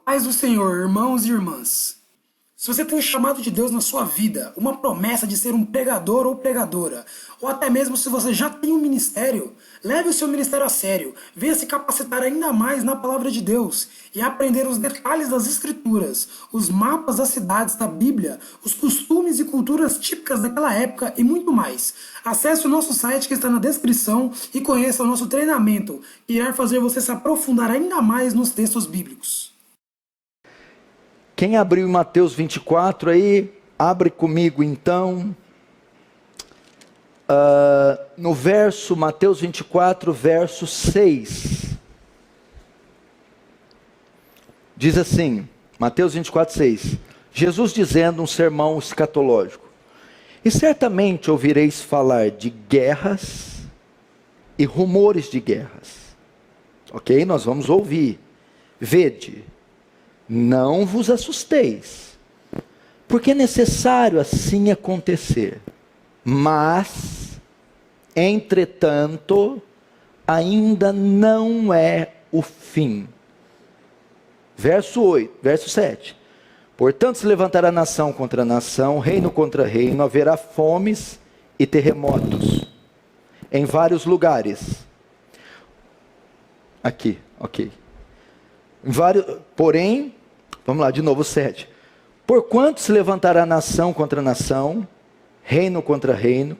Paz do Senhor, irmãos e irmãs. Se você tem um chamado de Deus na sua vida, uma promessa de ser um pregador ou pregadora, ou até mesmo se você já tem um ministério, leve o seu ministério a sério, venha se capacitar ainda mais na palavra de Deus e aprender os detalhes das Escrituras, os mapas das cidades da Bíblia, os costumes e culturas típicas daquela época e muito mais. Acesse o nosso site que está na descrição e conheça o nosso treinamento, que irá fazer você se aprofundar ainda mais nos textos bíblicos. Quem abriu em Mateus 24 aí, abre comigo então, no Mateus 24, verso 6. Diz assim, Mateus 24, 6. Jesus dizendo um sermão escatológico. E certamente ouvireis falar de guerras e rumores de guerras. Ok? Nós vamos ouvir. Vede. Não vos assusteis, porque é necessário assim acontecer, mas, entretanto, ainda não é o fim. Verso 7. Portanto, se levantará nação contra nação, reino contra reino, haverá fomes e terremotos em vários lugares. Aqui, ok. Porém, vamos lá, de novo, 7. Porquanto se levantará nação contra nação, reino contra reino,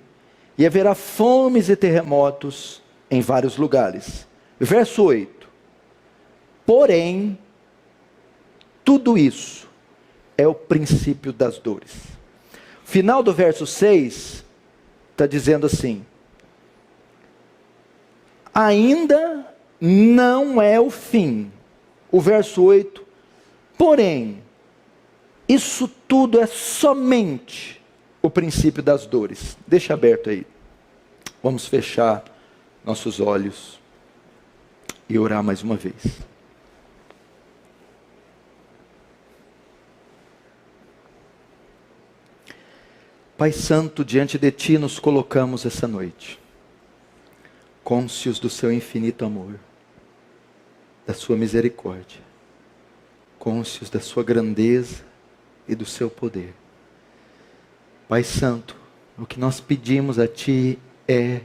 e haverá fomes e terremotos em vários lugares. Verso 8. Porém, tudo isso é o princípio das dores. Final do verso 6, está dizendo assim, ainda não é o fim. O verso 8, porém, isso tudo é somente o princípio das dores. Deixa aberto aí. Vamos fechar nossos olhos e orar mais uma vez. Pai Santo, diante de Ti nos colocamos essa noite, cônscios do Seu infinito amor, da sua misericórdia, cônscios da sua grandeza e do seu poder. Pai Santo, o que nós pedimos a Ti é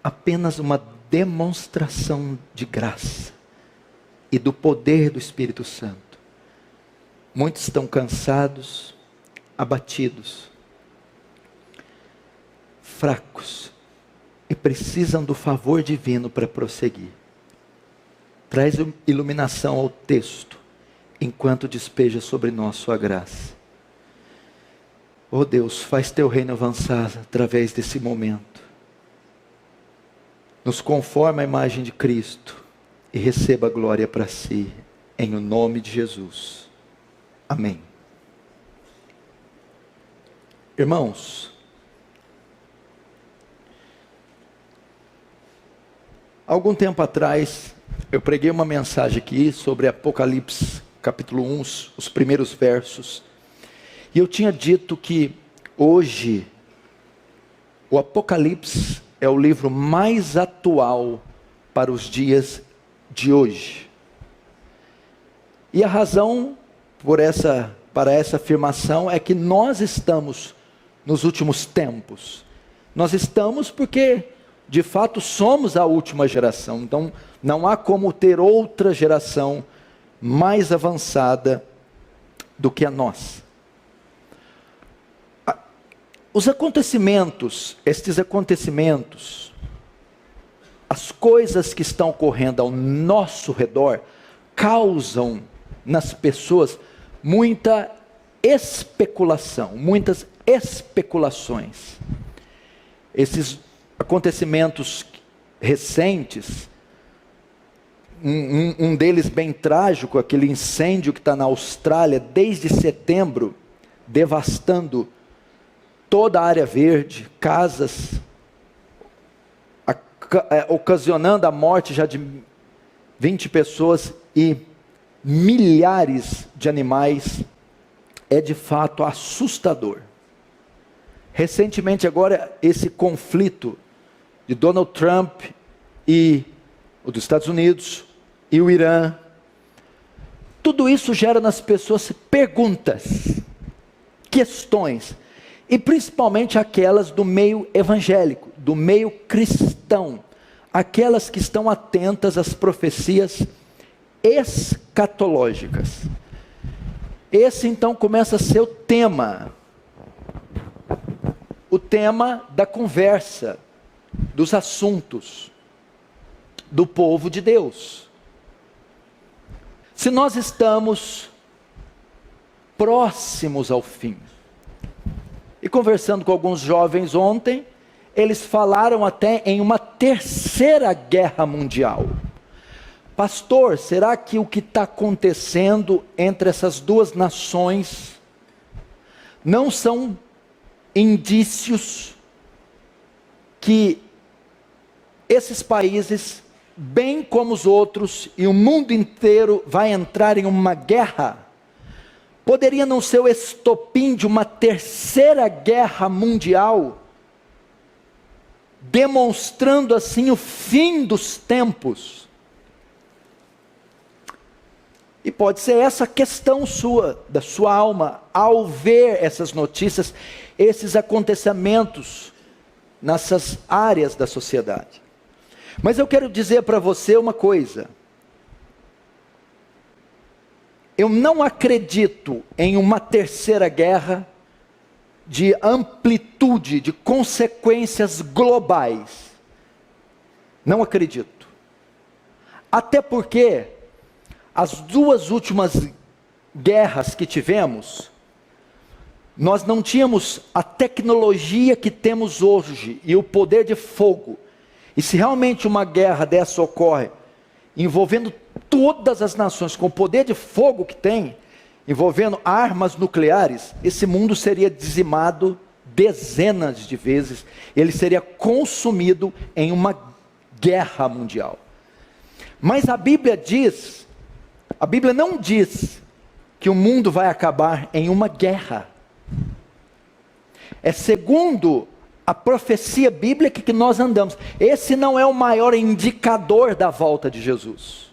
apenas uma demonstração de graça e do poder do Espírito Santo. Muitos estão cansados, abatidos, fracos e precisam do favor divino para prosseguir. Traz iluminação ao texto, enquanto despeja sobre nós sua graça. Oh Deus, faz teu reino avançar através desse momento. Nos conforma à imagem de Cristo e receba a glória para si, em o nome de Jesus. Amém. Irmãos, algum tempo atrás, eu preguei uma mensagem aqui sobre Apocalipse, capítulo 1, os primeiros versos. E eu tinha dito que hoje, o Apocalipse é o livro mais atual para os dias de hoje. E a razão para essa afirmação é que nós estamos nos últimos tempos. Nós estamos porque de fato somos a última geração, então não há como ter outra geração mais avançada do que a nossa. Estes acontecimentos, as coisas que estão ocorrendo ao nosso redor, causam nas pessoas muita especulação, muitas especulações. Esses acontecimentos recentes, um deles bem trágico, aquele incêndio que está na Austrália desde setembro, devastando toda a área verde, casas, ocasionando a morte já de 20 pessoas e milhares de animais, é de fato assustador. Recentemente agora, esse conflito de Donald Trump e o dos Estados Unidos e o Irã, tudo isso gera nas pessoas perguntas, questões, e principalmente aquelas do meio evangélico, do meio cristão, aquelas que estão atentas às profecias escatológicas. Esse então começa a ser o tema da conversa, dos assuntos do povo de Deus. Se nós estamos próximos ao fim, e conversando com alguns jovens ontem, eles falaram até em uma terceira guerra mundial. Pastor, será que o que está acontecendo entre essas duas nações não são indícios que esses países, bem como os outros, e o mundo inteiro vai entrar em uma guerra? Poderia não ser o estopim de uma terceira guerra mundial, demonstrando assim o fim dos tempos? E pode ser essa questão da sua alma, ao ver essas notícias, esses acontecimentos, nessas áreas da sociedade. Mas eu quero dizer para você uma coisa. Eu não acredito em uma terceira guerra de amplitude, de consequências globais. Não acredito. Até porque as duas últimas guerras que tivemos, nós não tínhamos a tecnologia que temos hoje e o poder de fogo. E se realmente uma guerra dessa ocorre, envolvendo todas as nações, com o poder de fogo que tem, envolvendo armas nucleares, esse mundo seria dizimado dezenas de vezes, ele seria consumido em uma guerra mundial. Mas a Bíblia não diz que o mundo vai acabar em uma guerra. É segundo a profecia bíblica que nós andamos. Esse não é o maior indicador da volta de Jesus.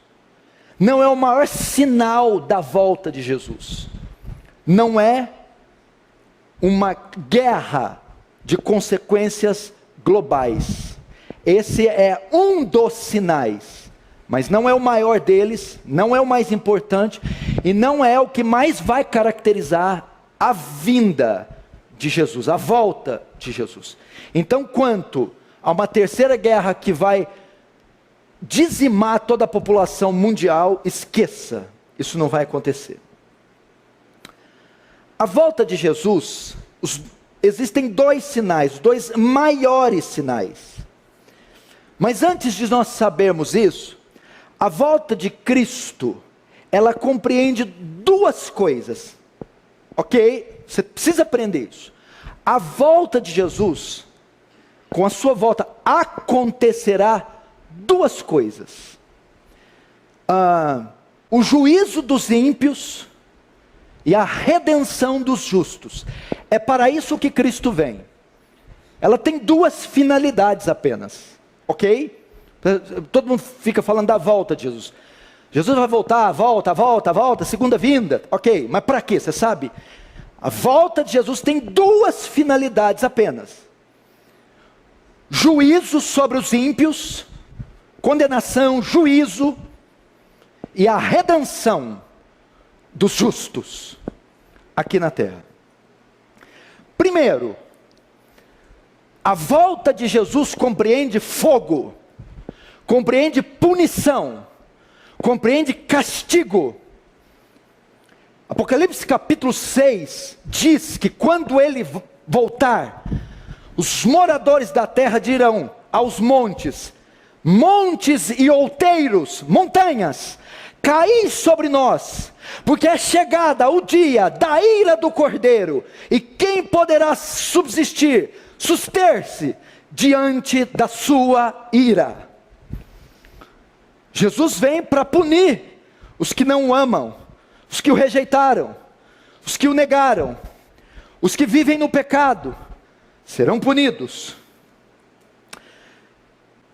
Não é o maior sinal da volta de Jesus. Não é uma guerra de consequências globais. Esse é um dos sinais, mas não é o maior deles, não é o mais importante, e não é o que mais vai caracterizar a vinda de Jesus, a volta de Jesus. Então, quanto a uma terceira guerra que vai dizimar toda a população mundial, esqueça, isso não vai acontecer. A volta de Jesus, existem dois sinais, dois maiores sinais. Mas antes de nós sabermos isso, a volta de Cristo, ela compreende duas coisas, ok? Você precisa aprender isso. A volta de Jesus, com a sua volta, acontecerá duas coisas. O juízo dos ímpios e a redenção dos justos. É para isso que Cristo vem. Ela tem duas finalidades apenas, ok? Todo mundo fica falando da volta de Jesus. Jesus vai voltar, volta, segunda vinda, ok, mas para quê? Você sabe? A volta de Jesus tem duas finalidades apenas: juízo sobre os ímpios, condenação, juízo, e a redenção dos justos aqui na terra. Primeiro, a volta de Jesus compreende fogo, compreende punição, compreende castigo. Apocalipse capítulo 6 diz que quando ele voltar, os moradores da terra dirão aos montes, montes e outeiros, montanhas, caí sobre nós, porque é chegada o dia da ira do Cordeiro, e quem poderá subsistir, suster-se diante da sua ira? Jesus vem para punir os que não o amam, os que o rejeitaram, os que o negaram, os que vivem no pecado, serão punidos.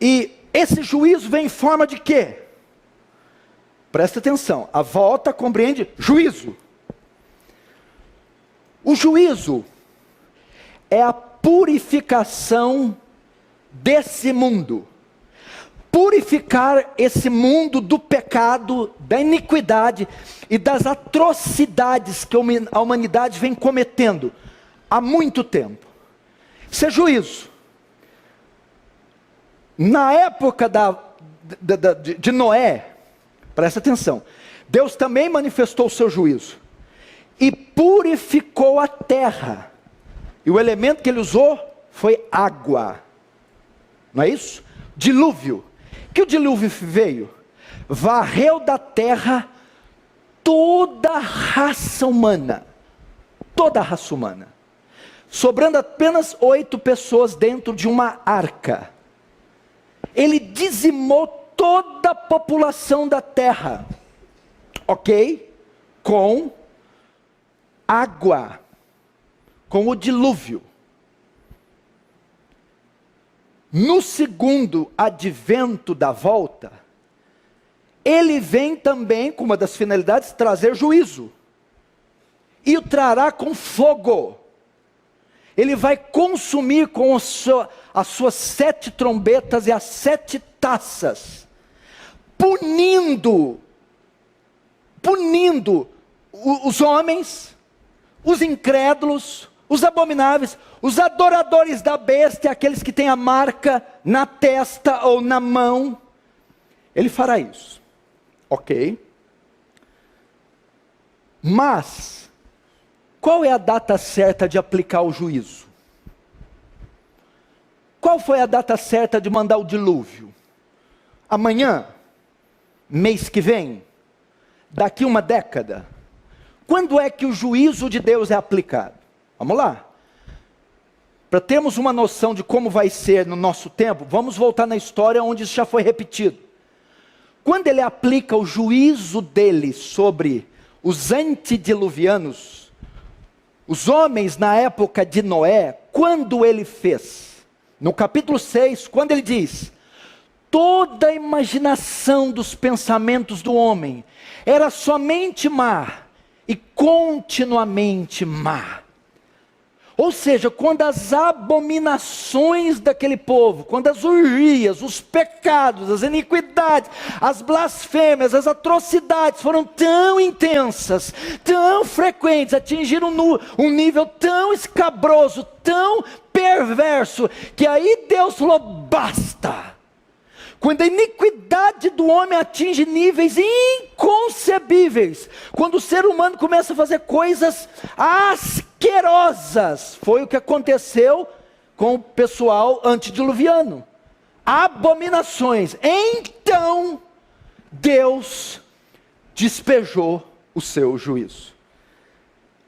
E esse juízo vem em forma de quê? Presta atenção, a volta compreende juízo. O juízo é a purificação desse mundo. Purificar esse mundo do pecado, da iniquidade e das atrocidades que a humanidade vem cometendo há muito tempo. Isso é juízo. Na época de Noé, presta atenção, Deus também manifestou o seu juízo e purificou a terra. E o elemento que ele usou foi água. Não é isso? Dilúvio. Que o dilúvio veio? Varreu da terra toda a raça humana. Toda a raça humana. Sobrando apenas 8 pessoas dentro de uma arca. Ele dizimou toda a população da terra. Ok? Com água. Com o dilúvio. No segundo advento da volta, ele vem também, com uma das finalidades, trazer juízo. E o trará com fogo. Ele vai consumir com as suas 7 trombetas e as 7 taças, punindo os homens, os incrédulos, os abomináveis, os adoradores da besta, aqueles que têm a marca na testa ou na mão. Ele fará isso, ok? Mas, qual é a data certa de aplicar o juízo? Qual foi a data certa de mandar o dilúvio? Amanhã? Mês que vem? Daqui uma década? Quando é que o juízo de Deus é aplicado? Vamos lá. Para termos uma noção de como vai ser no nosso tempo, vamos voltar na história onde isso já foi repetido. Quando ele aplica o juízo dele sobre os antediluvianos, os homens na época de Noé, quando ele fez? No capítulo 6, quando ele diz: toda a imaginação dos pensamentos do homem era somente má e continuamente má. Ou seja, quando as abominações daquele povo, quando as orgias, os pecados, as iniquidades, as blasfêmias, as atrocidades foram tão intensas, tão frequentes, atingiram um nível tão escabroso, tão perverso, que aí Deus falou: basta. Quando a iniquidade do homem atinge níveis inconcebíveis, quando o ser humano começa a fazer coisas asquerosas, foi o que aconteceu com o pessoal antediluviano, abominações. Então Deus despejou o seu juízo.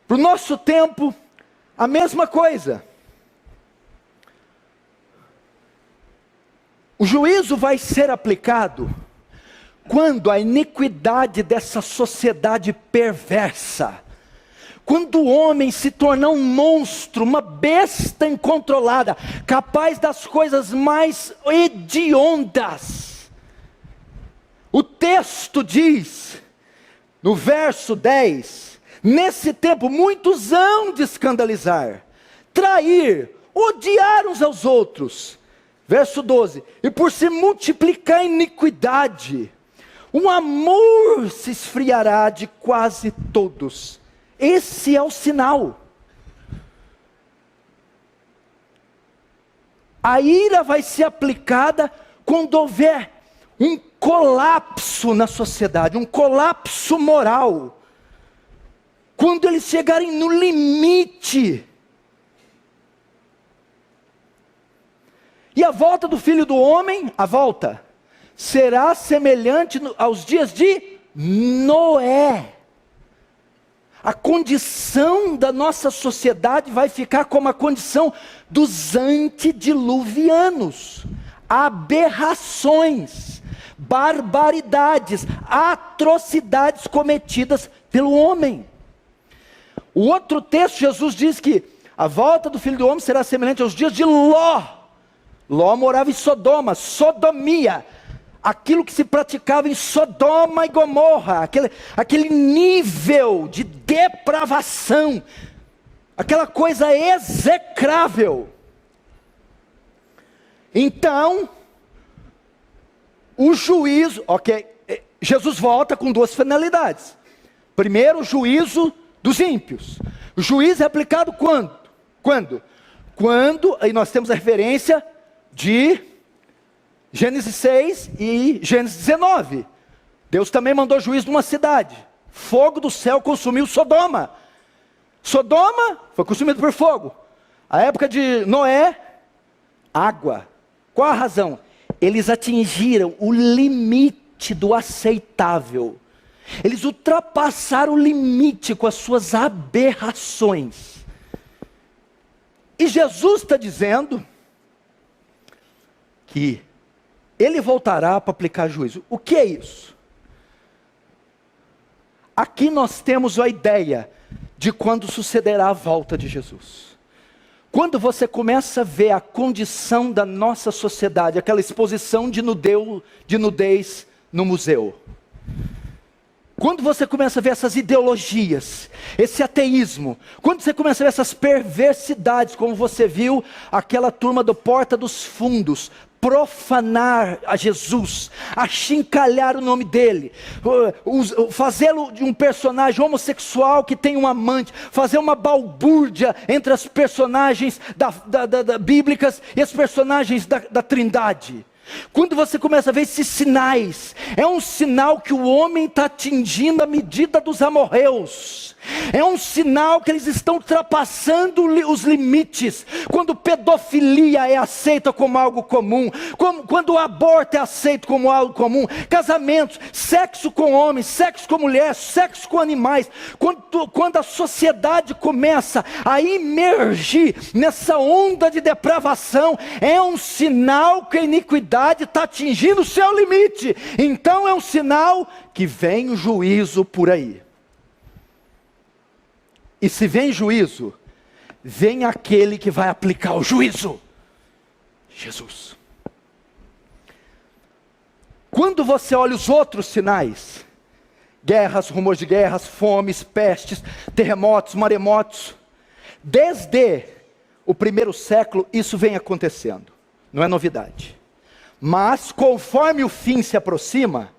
Para o nosso tempo, a mesma coisa. O juízo vai ser aplicado quando a iniquidade dessa sociedade perversa, quando o homem se tornar um monstro, uma besta incontrolada, capaz das coisas mais hediondas. O texto diz, no verso 10, nesse tempo muitos hão de escandalizar, trair, odiar uns aos outros. Verso 12, e por se multiplicar a iniquidade, o amor se esfriará de quase todos. Esse é o sinal. A ira vai ser aplicada quando houver um colapso na sociedade, um colapso moral. Quando eles chegarem no limite. E a volta do Filho do Homem, a volta, será semelhante aos dias de Noé. A condição da nossa sociedade vai ficar como a condição dos antediluvianos. Aberrações, barbaridades, atrocidades cometidas pelo homem. O outro texto, Jesus diz que a volta do Filho do Homem será semelhante aos dias de Ló. Ló morava em Sodoma, sodomia, aquilo que se praticava em Sodoma e Gomorra, aquele nível de depravação, aquela coisa execrável. Então, o juízo, Jesus volta com duas finalidades. Primeiro, o juízo dos ímpios. O juízo é aplicado quando? Quando, aí nós temos a referência de Gênesis 6 e Gênesis 19. Deus também mandou juízo numa cidade. Fogo do céu consumiu Sodoma. Sodoma foi consumido por fogo. A época de Noé, água. Qual a razão? Eles atingiram o limite do aceitável. Eles ultrapassaram o limite com as suas aberrações. E Jesus está dizendo que Ele voltará para aplicar juízo. O que é isso? Aqui nós temos a ideia de quando sucederá a volta de Jesus. Quando você começa a ver a condição da nossa sociedade, aquela exposição de nudez no museu. Quando você começa a ver essas ideologias, esse ateísmo, quando você começa a ver essas perversidades, como você viu aquela turma do Porta dos Fundos, profanar a Jesus, achincalhar o nome dele, fazê-lo de um personagem homossexual que tem um amante, fazer uma balbúrdia entre as personagens bíblicas e as personagens da Trindade. Quando você começa a ver esses sinais, é um sinal que o homem está atingindo a medida dos amorreus. É um sinal que eles estão ultrapassando os limites. Quando pedofilia é aceita como algo comum, quando o aborto é aceito como algo comum, casamentos, sexo com homens, sexo com mulheres, sexo com animais, quando a sociedade começa a imergir nessa onda de depravação, é um sinal que a iniquidade está atingindo o seu limite. Então é um sinal que vem o juízo por aí. E se vem juízo, vem aquele que vai aplicar o juízo: Jesus. Quando você olha os outros sinais, guerras, rumores de guerras, fomes, pestes, terremotos, maremotos, desde o primeiro século isso vem acontecendo, não é novidade. Mas conforme o fim se aproxima,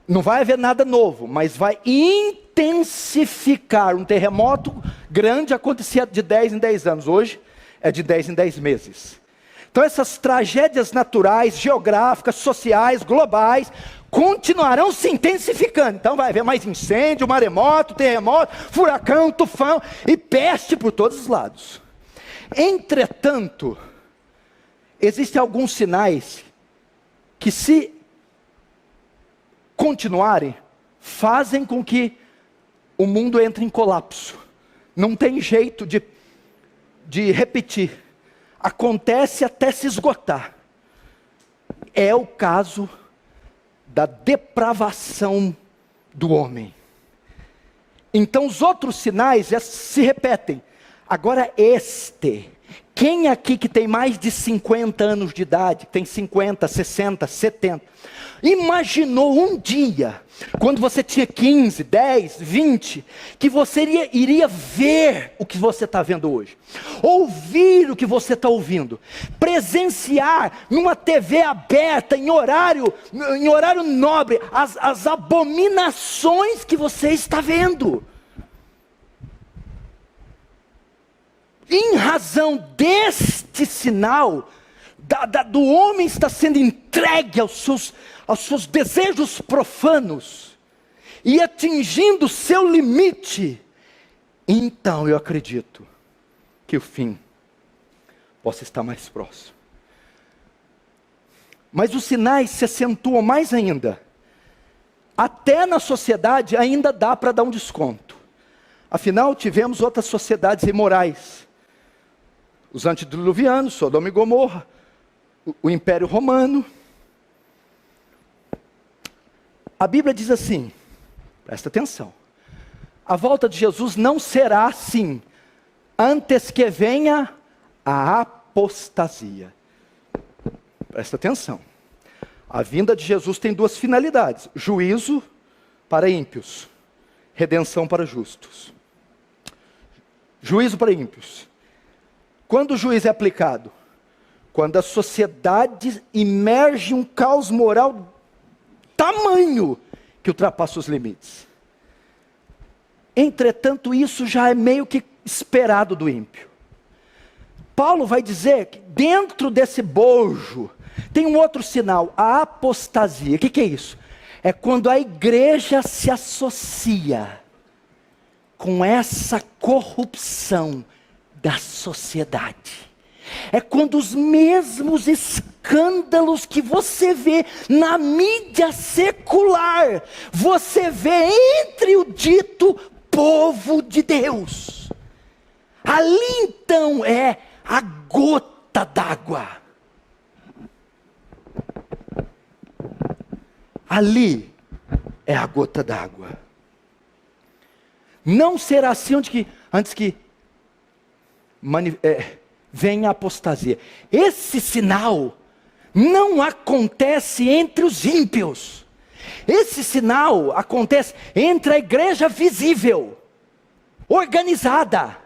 não vai haver nada novo, mas vai intensificar. Um terremoto grande acontecia de 10 em 10 anos, hoje é de 10 em 10 meses. Então essas tragédias naturais, geográficas, sociais, globais, continuarão se intensificando. Então vai haver mais incêndio, maremoto, terremoto, furacão, tufão e peste por todos os lados. Entretanto, existem alguns sinais que, se continuarem, fazem com que o mundo entre em colapso. Não tem jeito de repetir. Acontece até se esgotar. É o caso da depravação do homem. Então os outros sinais já se repetem. Agora quem aqui que tem mais de 50 anos de idade, tem 50, 60, 70, imaginou um dia, quando você tinha 15, 10, 20, que você iria ver o que você está vendo hoje, ouvir o que você está ouvindo, presenciar numa TV aberta, em horário nobre, as abominações que você está vendo? Em razão deste sinal, do homem estar sendo entregue aos seus desejos profanos, e atingindo o seu limite, então eu acredito que o fim possa estar mais próximo. Mas os sinais se acentuam mais ainda. Até na sociedade ainda dá para dar um desconto. Afinal, tivemos outras sociedades imorais. Os antediluvianos, Sodoma e Gomorra, o Império Romano. A Bíblia diz assim, presta atenção: a volta de Jesus não será assim, antes que venha a apostasia. Presta atenção. A vinda de Jesus tem duas finalidades: juízo para ímpios, redenção para justos. Juízo para ímpios. Quando o juízo é aplicado? Quando a sociedade emerge um caos moral tamanho que ultrapassa os limites. Entretanto, isso já é meio que esperado do ímpio. Paulo vai dizer que dentro desse bojo tem um outro sinal, a apostasia. O que é isso? É quando a igreja se associa com essa corrupção da sociedade. É quando os mesmos escândalos que você vê na mídia secular, você vê entre o dito povo de Deus. Ali então é a gota d'água. Ali é a gota d'água. Não será assim antes que venha a apostasia. Esse sinal não acontece entre os ímpios. Esse sinal acontece entre a igreja visível, organizada,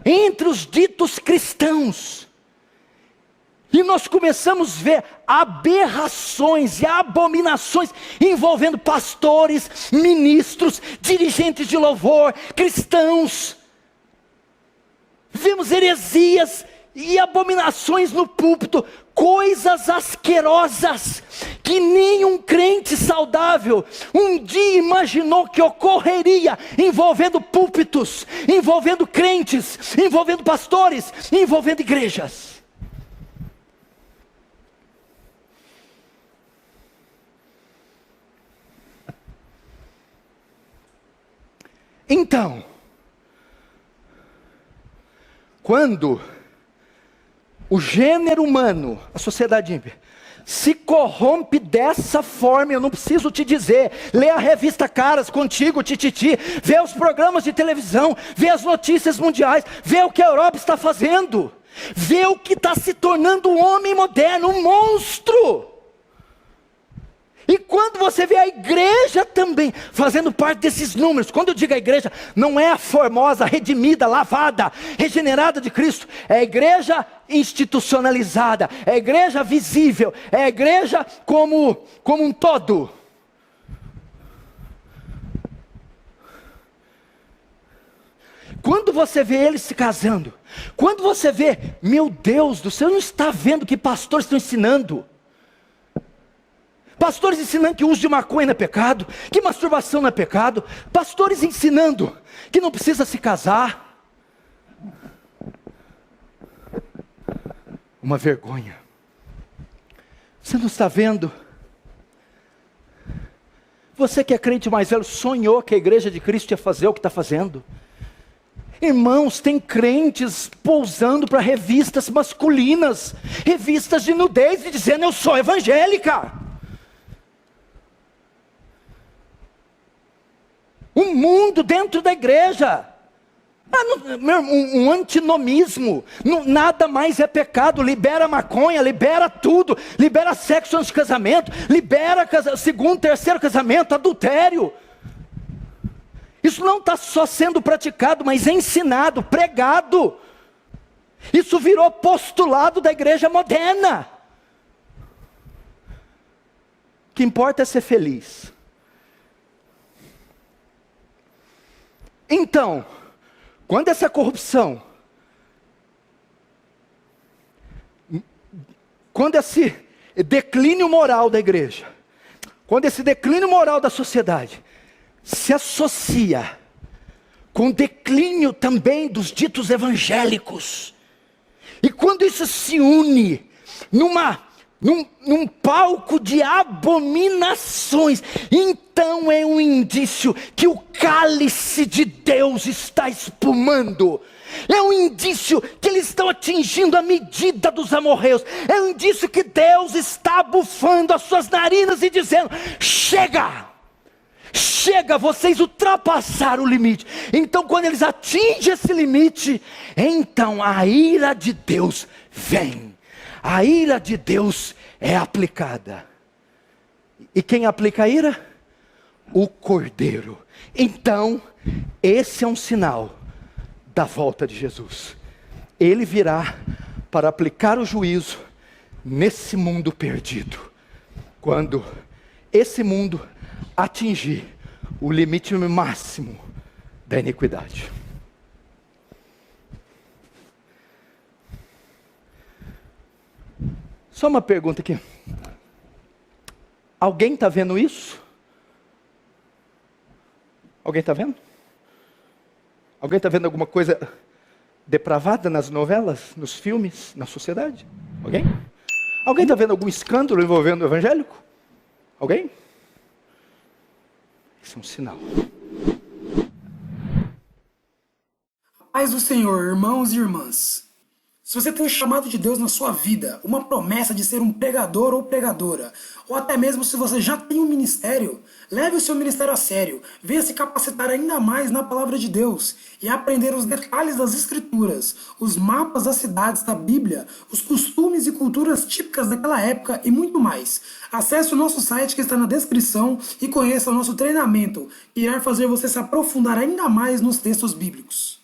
entre os ditos cristãos. E nós começamos a ver aberrações e abominações envolvendo pastores, ministros, dirigentes de louvor, cristãos. Vemos heresias e abominações no púlpito, coisas asquerosas que nenhum crente saudável um dia imaginou que ocorreria, envolvendo púlpitos, envolvendo crentes, envolvendo pastores, envolvendo igrejas. Então, quando o gênero humano, a sociedade ímpia, se corrompe dessa forma, eu não preciso te dizer, lê a revista Caras, Contigo, Tititi, vê os programas de televisão, vê as notícias mundiais, vê o que a Europa está fazendo, vê o que está se tornando um homem moderno, um monstro. E quando você vê a igreja também fazendo parte desses números, quando eu digo a igreja, não é a formosa, redimida, lavada, regenerada de Cristo, é a igreja institucionalizada, é a igreja visível, é a igreja como um todo. Quando você vê eles se casando, quando você vê, meu Deus do céu, não está vendo que pastores estão ensinando? Pastores ensinando que o uso de maconha não é pecado, que masturbação não é pecado. Pastores ensinando que não precisa se casar. Uma vergonha. Você não está vendo? Você que é crente mais velho sonhou que a igreja de Cristo ia fazer o que está fazendo. Irmãos, tem crentes pousando para revistas masculinas, revistas de nudez e dizendo eu sou evangélica. Um mundo dentro da igreja, um antinomismo, nada mais é pecado, libera maconha, libera tudo, libera sexo antes de casamento, libera segundo, terceiro casamento, adultério. Isso não está só sendo praticado, mas ensinado, pregado. Isso virou postulado da igreja moderna. O que importa é ser feliz. Então, quando essa corrupção, quando esse declínio moral da igreja, quando esse declínio moral da sociedade se associa com o declínio também dos ditos evangélicos, e quando isso se une num palco de abominações, então é um indício que o cálice de Deus está espumando. É um indício que eles estão atingindo a medida dos amorreus. É um indício que Deus está bufando as suas narinas e dizendo: chega! Chega, vocês ultrapassaram o limite. Então quando eles atingem esse limite, então a ira de Deus vem. A ira de Deus é aplicada. E quem aplica a ira? O Cordeiro. Então, esse é um sinal da volta de Jesus. Ele virá para aplicar o juízo nesse mundo perdido. Quando esse mundo atingir o limite máximo da iniquidade. Só uma pergunta aqui. Alguém está vendo isso? Alguém está vendo? Alguém está vendo alguma coisa depravada nas novelas, nos filmes, na sociedade? Alguém? Alguém está vendo algum escândalo envolvendo o evangélico? Alguém? Isso é um sinal. Paz do Senhor, irmãos e irmãs. Se você tem um chamado de Deus na sua vida, uma promessa de ser um pregador ou pregadora, ou até mesmo se você já tem um ministério, leve o seu ministério a sério, venha se capacitar ainda mais na palavra de Deus e aprender os detalhes das Escrituras, os mapas das cidades da Bíblia, os costumes e culturas típicas daquela época e muito mais. Acesse o nosso site que está na descrição e conheça o nosso treinamento, que irá fazer você se aprofundar ainda mais nos textos bíblicos.